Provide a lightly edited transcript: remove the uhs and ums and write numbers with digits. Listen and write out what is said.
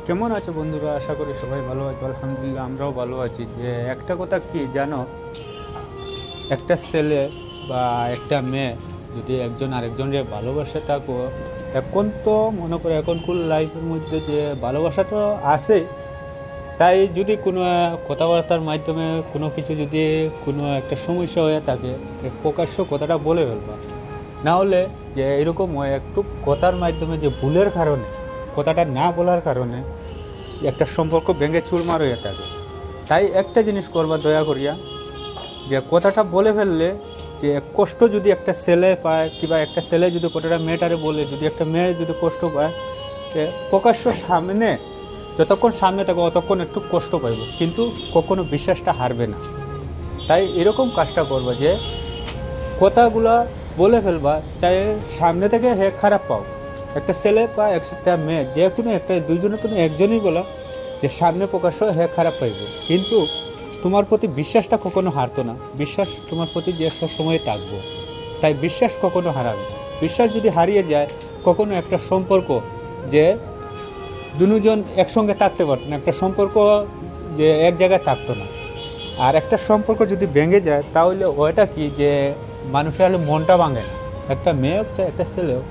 কেমন আছো বন্ধুরা? আশা করি সবাই ভালো আছো। আলহামদুলিল্লাহ আমরাও ভালো আছি। যে একটা কথা কি জানো, একটা ছেলে বা একটা মেয়ে যদি একজন আরেকজনকে ভালোবাসে থাকো, এখন তো মনে করো এখনকার লাইফের মধ্যে যে ভালোবাসাটা আছে, তাই যদি কোনো কথাবার্তার মাধ্যমে কোনো কিছু যদি কোনো একটা সমস্যা হয়ে থাকে, প্রকাশ্য কথাটা বলে ফেলবা। না হলে যে এরকম হয় একটু কথার মাধ্যমে যে ভুলের কারণে, কথাটা না বলার কারণে একটা সম্পর্ক ভেঙে চুরমার হয়ে থাকে। তাই একটা জিনিস করবা দয়া করিয়া, যে কথাটা বলে ফেললে যে কষ্ট যদি একটা ছেলে পায়, কিংবা একটা ছেলে যদি কথাটা মেয়েটারে বলে, যদি একটা মেয়ে যদি কষ্ট পায়, যে প্রকাশ্য সামনে যতক্ষণ সামনে থাকবে অতক্ষণ একটু কষ্ট পাইব, কিন্তু কখনো বিশ্বাসটা হারবে না। তাই এরকম কাজটা করবা যে কথাগুলা বলে ফেলবা, চাই সামনে থেকে হে খারাপ পাও, একটা ছেলে বা একটা মেয়ে যে কোনো একটা, দুইজনের কোনো একজনই বলা যে সামনে প্রকাশ্য হে খারাপ পাইব, কিন্তু তোমার প্রতি বিশ্বাসটা কখনো হারতো না। বিশ্বাস তোমার প্রতি যে সব সময় থাকবো। তাই বিশ্বাস কখনো হারাবে। বিশ্বাস যদি হারিয়ে যায়, কখনো একটা সম্পর্ক যে দুজন একসঙ্গে থাকতে পারতো না, একটা সম্পর্ক যে এক জায়গায় থাকতো না। আর একটা সম্পর্ক যদি ভেঙে যায়, তাহলে ওইটা কি যে মানুষের মনটা ভাঙে না, একটা মেয়ে হোক চাই একটা ছেলে হোক,